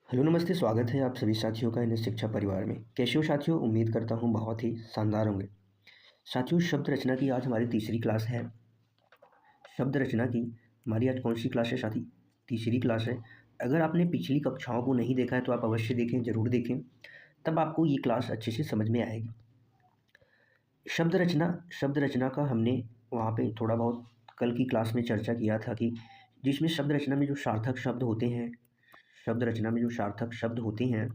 Hello नमस्ते, स्वागत है आप सभी साथियों का इन शिक्षा परिवार में। कैसे हो साथियों? उम्मीद करता हूँ बहुत ही शानदार होंगे। साथियों, शब्द रचना की आज हमारी तीसरी क्लास है। शब्द रचना की हमारी आज कौन सी क्लास है साथी? तीसरी क्लास है। अगर आपने पिछली कक्षाओं को नहीं देखा है तो आप अवश्य देखें, ज़रूर देखें, तब आपको ये क्लास अच्छे से समझ में आएगी। शब्द रचना का हमने वहाँ पे थोड़ा बहुत कल की क्लास में चर्चा किया था कि जिसमें शब्द रचना में जो सार्थक शब्द होते हैं, शब्द रचना में जो सार्थक शब्द होते हैं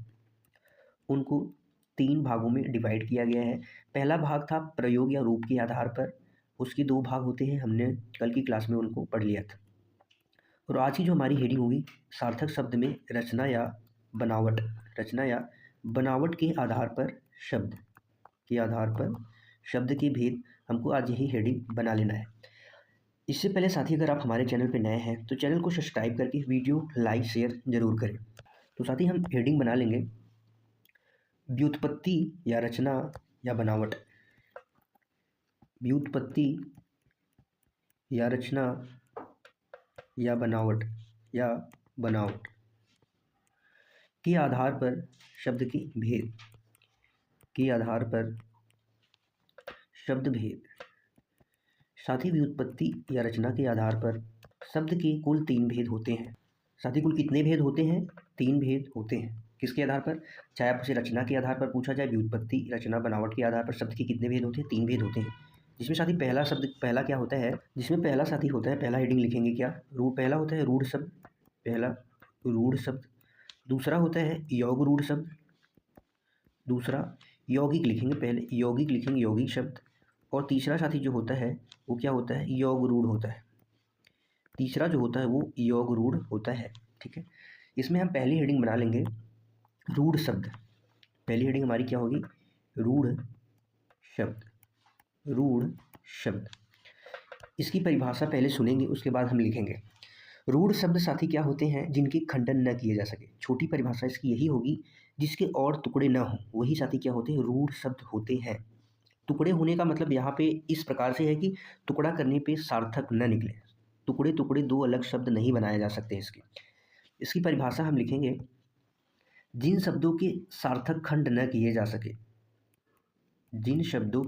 उनको 3 भागों में डिवाइड किया गया है। पहला भाग था प्रयोग या रूप के आधार पर, उसके 2 भाग होते हैं, हमने कल की क्लास में उनको पढ़ लिया था। और आज की जो हमारी हेडिंग होगी, सार्थक शब्द में बनावट रचना या बनावट के आधार पर शब्द के आधार पर शब्द के भेद, हमको आज यही हेडिंग बना लेना है। इससे पहले साथी, अगर आप हमारे चैनल पर नए हैं तो चैनल को सब्सक्राइब करके वीडियो लाइक शेयर ज़रूर करें। तो साथी, हम हेडिंग बना लेंगे व्युत्पत्ति या रचना या बनावट। व्युत्पत्ति या रचना या बनावट के आधार पर शब्द के भेद के आधार पर शब्द भेद। साथी, व्युत्पत्ति या रचना के आधार पर शब्द के कुल 3 भेद होते हैं। साथी, कुल कितने भेद होते हैं? 3 भेद होते हैं। किसके आधार पर? चाहे आपसे रचना के आधार पर पूछा जाए, व्युत्पत्ति, रचना, बनावट के आधार पर शब्द के कितने भेद होते हैं? 3 भेद होते हैं। जिसमें साथी पहला क्या होता है? जिसमें पहला साथी होता है, पहला हेडिंग लिखेंगे क्या? पहला होता है रूढ़ शब्द। पहला रूढ़ शब्द। दूसरा होता है योग रूढ़ शब्द। दूसरा यौगिक लिखेंगे, पहले यौगिक लिखेंगे, यौगिक शब्द। और तीसरा साथी जो होता है वो क्या होता है? योग रूढ़ होता है। तीसरा जो होता है वो योग रूढ़ होता है। ठीक है, इसमें हम पहली हेडिंग बना लेंगे रूढ़ शब्द। पहली हेडिंग हमारी क्या होगी? रूढ़ शब्द। रूढ़ शब्द। इसकी परिभाषा पहले सुनेंगे, उसके बाद हम लिखेंगे। रूढ़ शब्द साथी क्या होते हैं? जिनके खंडन न किए जा सके। छोटी परिभाषा इसकी यही होगी, जिसके और टुकड़े न हो, वही साथी क्या होते हैं? रूढ़ शब्द होते हैं। टुकड़े होने का मतलब यहाँ पे इस प्रकार से है कि टुकड़ा करने पे सार्थक न निकले। टुकड़े टुकड़े 2 अलग शब्द नहीं बनाए जा सकते। इसकी परिभाषा हम लिखेंगे, जिन शब्दों के सार्थक खंड न किए जा सके। जिन शब्दों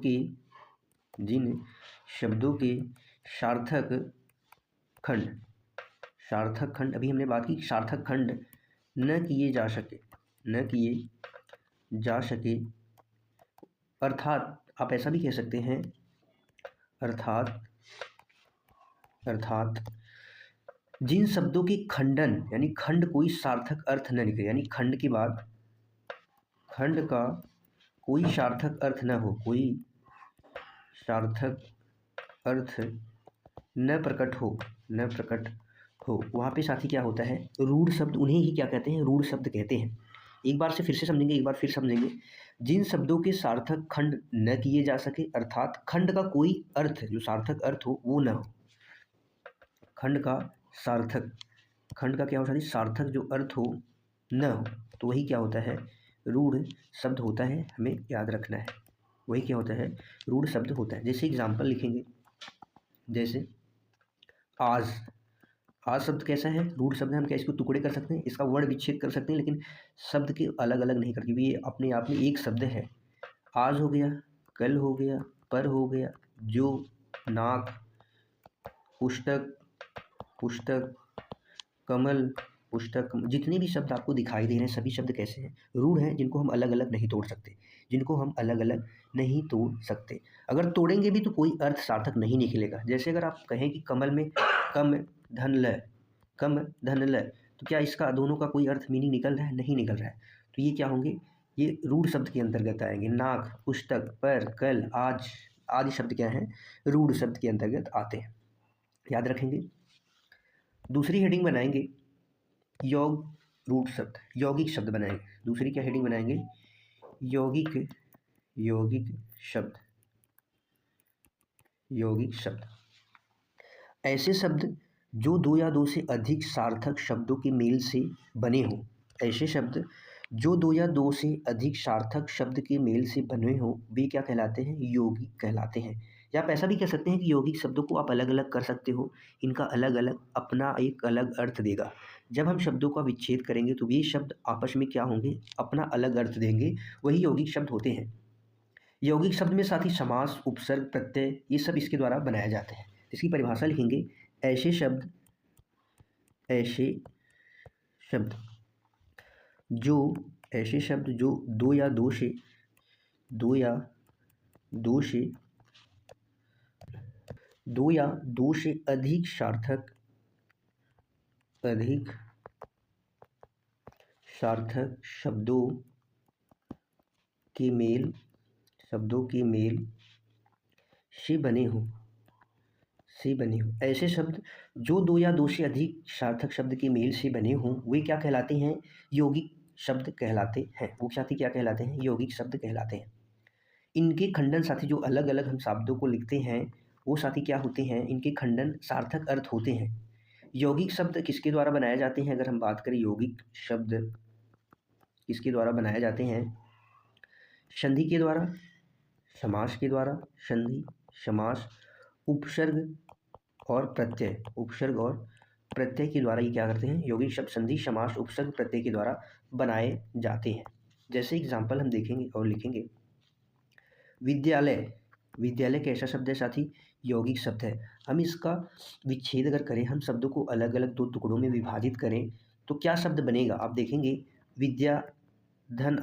के सार्थक खंड अभी हमने बात की, सार्थक खंड न किए जा सके, अर्थात आप ऐसा भी कह सकते हैं, अर्थात जिन शब्दों के खंडन यानी खंड कोई सार्थक अर्थ न निकले, यानी खंड के बाद खंड का कोई सार्थक अर्थ न हो, कोई सार्थक अर्थ न प्रकट हो, वहाँ पे साथी क्या होता है? रूढ़ शब्द। उन्हें ही क्या कहते हैं? रूढ़ शब्द कहते हैं। एक बार से फिर से समझेंगे, एक बार फिर समझेंगे। जिन शब्दों के सार्थक खंड न किए जा सके, अर्थात खंड का कोई अर्थ, जो सार्थक अर्थ हो वो न हो। खंड का क्या हो साथी? सार्थक जो अर्थ हो न हो, तो वही क्या होता है? रूढ़ शब्द होता है। हमें याद रखना है, वही क्या होता है? रूढ़ शब्द होता है। जैसे एग्जाम्पल लिखेंगे, जैसे आज शब्द कैसा है? रूढ़ शब्द है। हम क्या इसको टुकड़े कर सकते हैं, इसका वर्ण विच्छेद कर सकते हैं, लेकिन शब्द के अलग अलग नहीं करते, क्योंकि ये अपने आप में एक शब्द है। आज हो गया, कल हो गया, पर हो गया, जो, नाक, पुस्तक, कमल, जितने भी शब्द आपको दिखाई दे रहे हैं, सभी शब्द कैसे हैं? रूढ़ हैं, जिनको हम अलग अलग नहीं तोड़ सकते। अगर तोड़ेंगे भी तो कोई अर्थ सार्थक नहीं निकलेगा। जैसे अगर आप कहें कि कमल में कम धन ल, तो क्या इसका दोनों का कोई अर्थ मीनिंग निकल रहा है? नहीं निकल रहा है। तो ये क्या होंगे? ये रूढ़ शब्द के अंतर्गत आएंगे। नाक, पुस्तक, पर, कल, आज आदि शब्द क्या हैं? रूढ़ शब्द के अंतर्गत आते हैं। याद रखेंगे। दूसरी हेडिंग बनाएंगे यौगिक शब्द बनाएंगे। दूसरी क्या हेडिंग बनाएंगे? यौगिक शब्द। ऐसे शब्द जो 2 या 2 से अधिक सार्थक शब्दों के मेल से बने हों। ऐसे शब्द जो 2 या 2 से अधिक सार्थक शब्द के मेल से बने हों, वे क्या कहलाते हैं? यौगिक कहलाते हैं। या आप ऐसा भी कह सकते हैं कि यौगिक शब्दों को आप अलग अलग कर सकते हो, इनका अलग अलग अपना एक अलग अर्थ देगा। जब हम शब्दों का विच्छेद करेंगे तो ये शब्द आपस में क्या होंगे, अपना अलग अर्थ देंगे, वही यौगिक शब्द होते हैं। यौगिक शब्द में साथ ही समास, उपसर्ग, प्रत्यय ये सब इसके द्वारा बनाए जाते हैं। इसकी परिभाषा लिखेंगे, ऐसे शब्द ऐसे शब्द जो दो या दो से अधिक सार्थक शब्दों के मेल से बने हों। ऐसे शब्द जो दो या दो से अधिक सार्थक शब्द के मेल से बने हों वे क्या कहलाते हैं, यौगिक शब्द कहलाते हैं। वो साथी क्या कहलाते हैं, यौगिक शब्द कहलाते हैं। इनके खंडन साथी जो अलग अलग हम शब्दों को लिखते हैं वो साथी क्या होते हैं, इनके खंडन सार्थक अर्थ होते हैं। यौगिक शब्द किसके द्वारा बनाए जाते हैं, अगर हम बात करें यौगिक शब्द किसके द्वारा बनाए जाते हैं, संधि के द्वारा, समास के द्वारा, संधि, समास, उपसर्ग और प्रत्यय के द्वारा ये क्या करते हैं, यौगिक शब्द संधि, समास, उपसर्ग, प्रत्यय के द्वारा बनाए जाते हैं। जैसे एग्जाम्पल हम देखेंगे और लिखेंगे, विद्यालय कैसा शब्द है साथी, यौगिक शब्द है। हम इसका विच्छेद अगर करें, हम शब्दों को अलग अलग दो टुकड़ों में विभाजित करें तो क्या शब्द बनेगा, आप देखेंगे, विद्या धन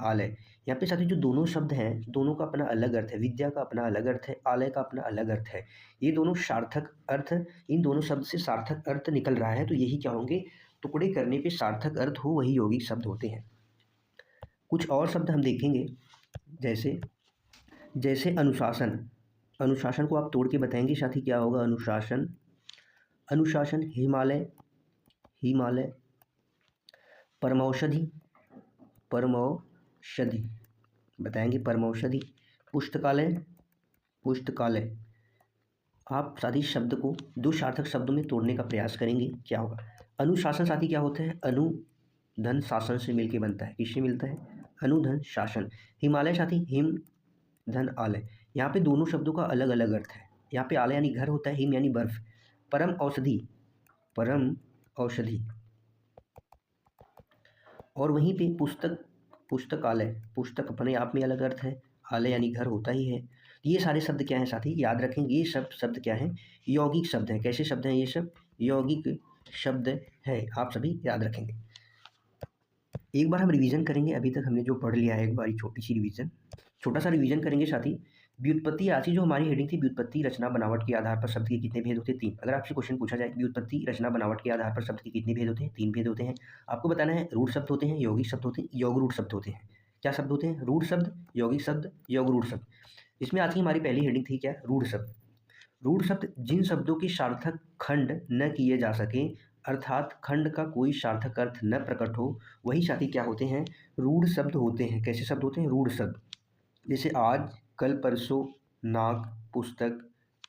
आलय। यहाँ पे साथी जो दोनों शब्द हैं दोनों का अपना अलग अर्थ है, विद्या का अपना अलग अर्थ है, आलय का अपना अलग अर्थ है। ये दोनों सार्थक अर्थ, इन दोनों शब्द से सार्थक अर्थ निकल रहा है, तो यही क्या होंगे, टुकड़े करने पे सार्थक अर्थ हो वही यौगिक शब्द होते हैं। कुछ और शब्द हम देखेंगे, जैसे अनुशासन को आप तोड़ के बताएंगे साथी क्या होगा, अनुशासन, हिमालय, परमौषधि बताएंगे, परमौषधि, पुस्तकालय। आप साथी शब्द को दो सार्थक शब्दों में तोड़ने का प्रयास करेंगे, क्या होगा, अनुशासन साथी क्या होता है, अनु धन शासन से मिलके बनता है, किससे मिलता है, अनुधन शासन। हिमालय साथी हिम धन आलय, यहाँ पे दोनों शब्दों का अलग अलग अर्थ है। यहाँ पे आलय यानी घर होता है, हिम यानी बर्फ, परम औषधि, और वहीं पे पुस्तकालय, पुस्तक अपने आप में अलग अर्थ है, आलय यानी घर होता ही है। ये सारे शब्द क्या हैं साथी, याद रखेंगे, ये सब शब्द क्या हैं, यौगिक शब्द हैं। कैसे शब्द हैं, ये सब यौगिक शब्द है, आप सभी याद रखेंगे। एक बार हम रिवीजन करेंगे, अभी तक हमने जो पढ़ लिया है एक बार छोटा सा रिवीजन करेंगे साथी। व्युत्पत्ति, आज की जो हमारी हेडिंग थी, व्युत्पत्ति, रचना, बनावट के आधार पर शब्द के कितने भेद होते हैं, 3। अगर आपसे क्वेश्चन पूछा जाए व्युत्पत्ति, रचना, बनावट के आधार पर शब्द के कितने भेद होते हैं, 3 भेद होते हैं। आपको बताना है रूढ़ शब्द होते हैं, यौगिक शब्द होते हैं, योग रूढ़ शब्द होते हैं। क्या शब्द होते हैं, रूढ़ शब्द, यौगिक शब्द, योग रूढ़ शब्द। इसमें आज की हमारी पहली हेडिंग थी क्या, रूढ़ शब्द। रूढ़ शब्द जिन शब्दों के सार्थक खंड न किए जा सके, अर्थात खंड का कोई सार्थक अर्थ न प्रकट हो, वही साथी क्या होते हैं, रूढ़ शब्द होते हैं। कैसे शब्द होते हैं, रूढ़ शब्द। जैसे आज, कल, परसों, नाक, पुस्तक,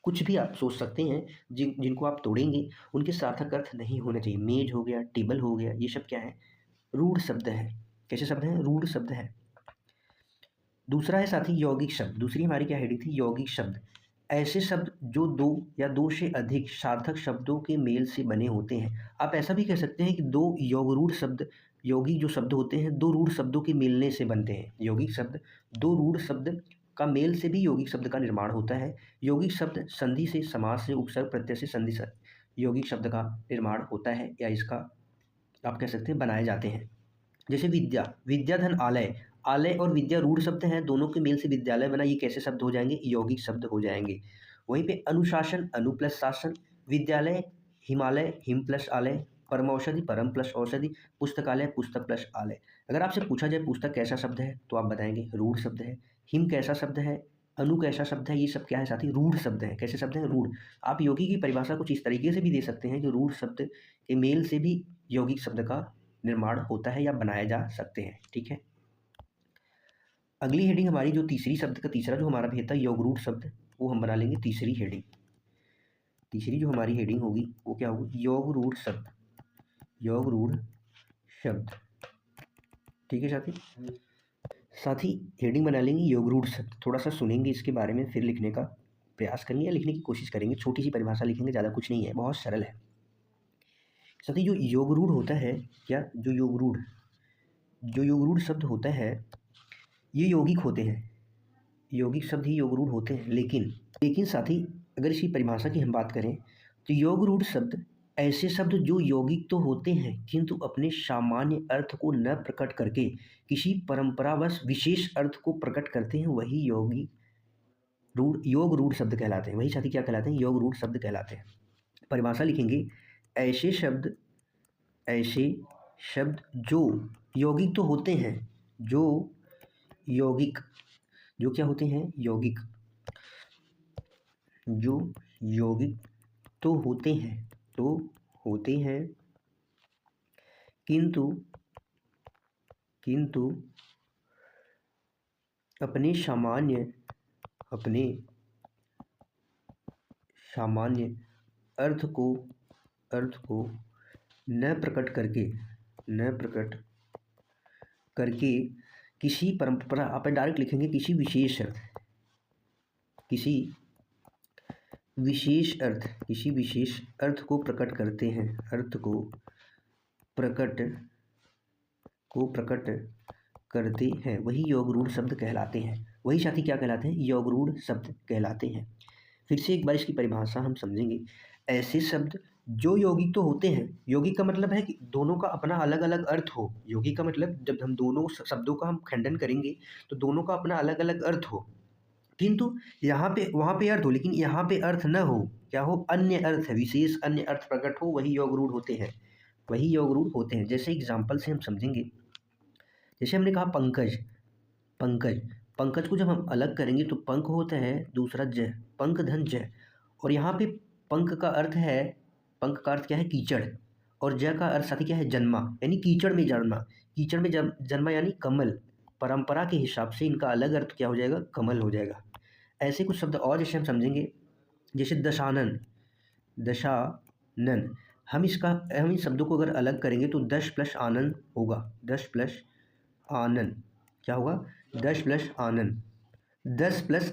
कुछ भी आप सोच सकते हैं जिनको आप तोड़ेंगे उनके सार्थक अर्थ नहीं होने चाहिए। मेज हो गया, टेबल हो गया, ये सब क्या है, रूढ़ शब्द है। कैसे शब्द हैं, रूढ़ शब्द है। दूसरा है साथी यौगिक शब्द। दूसरी हमारी क्या हेडिंग थी, यौगिक शब्द। ऐसे शब्द जो दो या दो से अधिक सार्थक शब्दों के मेल से बने होते हैं। आप ऐसा भी कह सकते हैं कि दो योगरूढ़ शब्द, यौगिक जो शब्द होते हैं दो रूढ़ शब्दों के मिलने से बनते हैं। यौगिक शब्द दो रूढ़ शब्द का मेल से भी यौगिक शब्द का निर्माण होता है। यौगिक शब्द संधि से, समास से, उपसर्ग, प्रत्यय से संधि से यौगिक शब्द का निर्माण होता है, या इसका आप कह सकते हैं बनाए जाते हैं। जैसे विद्या धन आलय और विद्या रूढ़ शब्द हैं, दोनों के मेल से विद्यालय बना, ये कैसे शब्द हो जाएंगे, यौगिक शब्द हो जाएंगे। वहीं पे अनुशासन, अनु प्लस शासन, विद्यालय, हिमालय, हिम प्लस आलय, परमौषधि, परम प्लस औषधि, पुस्तकालय, पुस्तक प्लस आलय। अगर आपसे पूछा जाए पुस्तक कैसा शब्द है तो आप बताएंगे रूढ़ शब्द है। हिम कैसा शब्द है, अनु कैसा शब्द है, ये सब क्या है साथी, रूढ़ शब्द है। कैसे शब्द है, रूढ़। आप यौगिक की परिभाषा कुछ इस तरीके से भी दे सकते हैं कि रूढ़ शब्द के मेल से भी यौगिक शब्द का निर्माण होता है या बनाए जा सकते हैं। ठीक है, अगली हेडिंग हमारी जो तीसरी शब्द का तीसरा जो हमारा भेद था योगरूढ़ शब्द, वो हम बना लेंगे तीसरी हेडिंग। तीसरी जो हमारी हेडिंग होगी वो क्या होगी, योगरूढ़ शब्द, योगरूढ़ शब्द। ठीक है साथी हेडिंग बना लेंगे योगरूढ़ शब्द। थोड़ा सा सुनेंगे इसके बारे में, फिर लिखने का प्रयास करेंगे या लिखने की कोशिश करेंगे। छोटी सी परिभाषा लिखेंगे, ज़्यादा कुछ नहीं है, बहुत सरल है। साथी जो योगरूढ़ होता है, क्या जो योगरूढ़ शब्द होता है ये यौगिक होते हैं, यौगिक शब्द ही योगरूढ़ होते हैं। लेकिन साथी अगर इसकी परिभाषा की हम बात करें तो योगरूढ़ शब्द ऐसे शब्द जो यौगिक तो होते हैं किंतु अपने सामान्य अर्थ को न प्रकट करके किसी परंपरावश विशेष अर्थ को प्रकट करते हैं, वही योगरूढ़ शब्द कहलाते हैं। वही साथी क्या कहलाते हैं? योगरूढ़ शब्द कहलाते हैं। परिभाषा लिखेंगे, ऐसे शब्द जो यौगिक तो होते हैं, जो क्या होते हैं? यौगिक, जो यौगिक तो होते हैं किंतु अपने सामान्य अर्थ को न प्रकट करके किसी परंपरा, आप डायरेक्ट लिखेंगे किसी विशेष अर्थ को प्रकट करते हैं, वही योगरूढ़ शब्द कहलाते हैं। वही साथी क्या कहलाते हैं? योगरूढ़ शब्द कहलाते हैं। फिर से एक बार इसकी परिभाषा हम समझेंगे, ऐसे शब्द जो यौगिक तो होते हैं, यौगिक का मतलब है कि दोनों का अपना अलग अलग अर्थ हो। यौगिक का मतलब जब हम दोनों शब्दों का हम खंडन करेंगे तो दोनों का अपना अलग अलग अर्थ हो, किंतु यहाँ पे वहाँ पे अर्थ हो लेकिन यहाँ पे अर्थ न हो, क्या हो? अन्य अर्थ है, विशेष अन्य अर्थ प्रकट हो, वही योगरूढ़ होते हैं। जैसे एग्जाम्पल से हम समझेंगे, जैसे हमने कहा पंकज को जब हम अलग करेंगे तो पंख होता है, दूसरा ज, पंख धन ज, और यहाँ पे पंख का अर्थ क्या है? कीचड़, और ज का अर्थ साथी क्या है? जन्मा, यानी कीचड़ में जन्मा यानी कमल। परंपरा के हिसाब से इनका अलग अर्थ क्या हो जाएगा? कमल हो जाएगा। ऐसे कुछ शब्द और जैसे हम समझेंगे, जैसे दशानन, हम इन शब्दों को अगर अलग करेंगे तो 10 प्लस आनंद होगा। 10 प्लस आनंद क्या होगा? 10 प्लस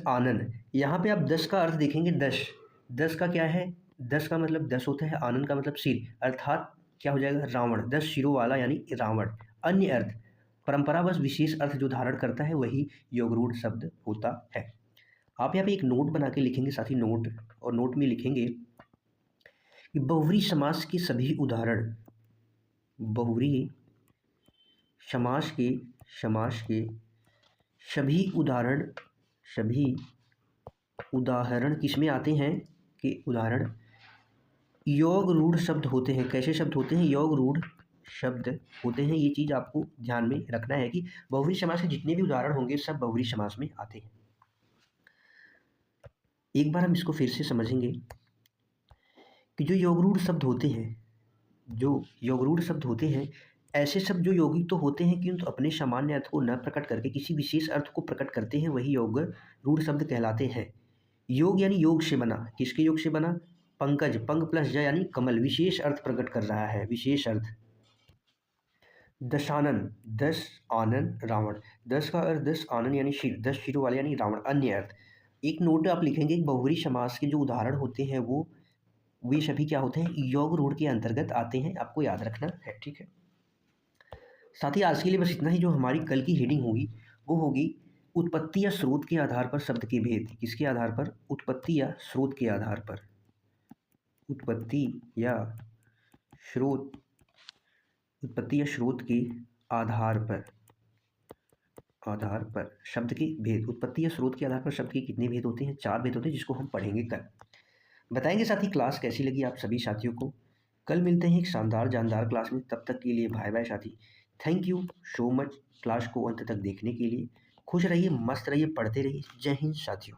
आनंद। यहाँ पे आप 10 का अर्थ देखेंगे, 10 का क्या है? 10 का मतलब 10 होता है, आनंद का मतलब सिर, अर्थात क्या हो जाएगा? रावण, 10 सिरों वाला यानी रावण। अन्य अर्थ, परंपरावश विशेष अर्थ जो धारण करता है, वही योगरूढ़ शब्द होता है। आप यहाँ पे एक नोट बना के लिखेंगे साथी, नोट में लिखेंगे कि बहुव्रीहि समास के सभी उदाहरण, बहुव्रीहि समास के सभी उदाहरण किसमें आते हैं? कि उदाहरण योगरूढ़ शब्द होते हैं। कैसे शब्द होते हैं? योगरूढ़ शब्द होते हैं। ये चीज़ आपको ध्यान में रखना है कि बहुव्रीहि समास के जितने भी उदाहरण होंगे सब बहुव्रीहि समास में आते हैं। एक बार हम इसको फिर से समझेंगे कि जो योगरूढ़ शब्द होते हैं, ऐसे शब्द जो यौगिक तो होते हैं किंतु अपने सामान्य अर्थ को न प्रकट करके किसी विशेष अर्थ को प्रकट करते हैं, वही योगरूढ़ शब्द कहलाते हैं। योग यानी योग से बना, किसके योग से बना? पंकज, पंक प्लस ज यानी कमल, विशेष अर्थ प्रकट कर रहा है, विशेष अर्थ। दशानन, 10 आनन रावण, 10 का अर्थ 10 आनन यानी सिर, 10 सिरों वाले यानी रावण। अन्य अर्थ, एक नोट आप लिखेंगे, बहुव्रीहि समास के जो उदाहरण होते हैं वे सभी क्या होते हैं? योगरूढ़ के अंतर्गत आते हैं, आपको याद रखना है। ठीक है साथी, आज के लिए बस इतना ही। जो हमारी कल की हेडिंग होगी वो होगी उत्पत्ति या स्रोत के आधार पर शब्द के भेद। किसके आधार पर? उत्पत्ति या स्रोत के आधार पर। उत्पत्ति या स्रोत के आधार पर शब्द के भेद। उत्पत्ति या स्रोत के आधार पर शब्द के कितने भेद होते हैं? 4 भेद होते हैं, जिसको हम पढ़ेंगे कल। बताएंगे साथी क्लास कैसी लगी आप सभी साथियों को। कल मिलते हैं एक शानदार जानदार क्लास में, तब तक के लिए बाय बाय साथी। Thank you so much class को अंत तक देखने के लिए। खुश रहिए, मस्त रहिए, पढ़ते रहिए। जय हिंद साथियों।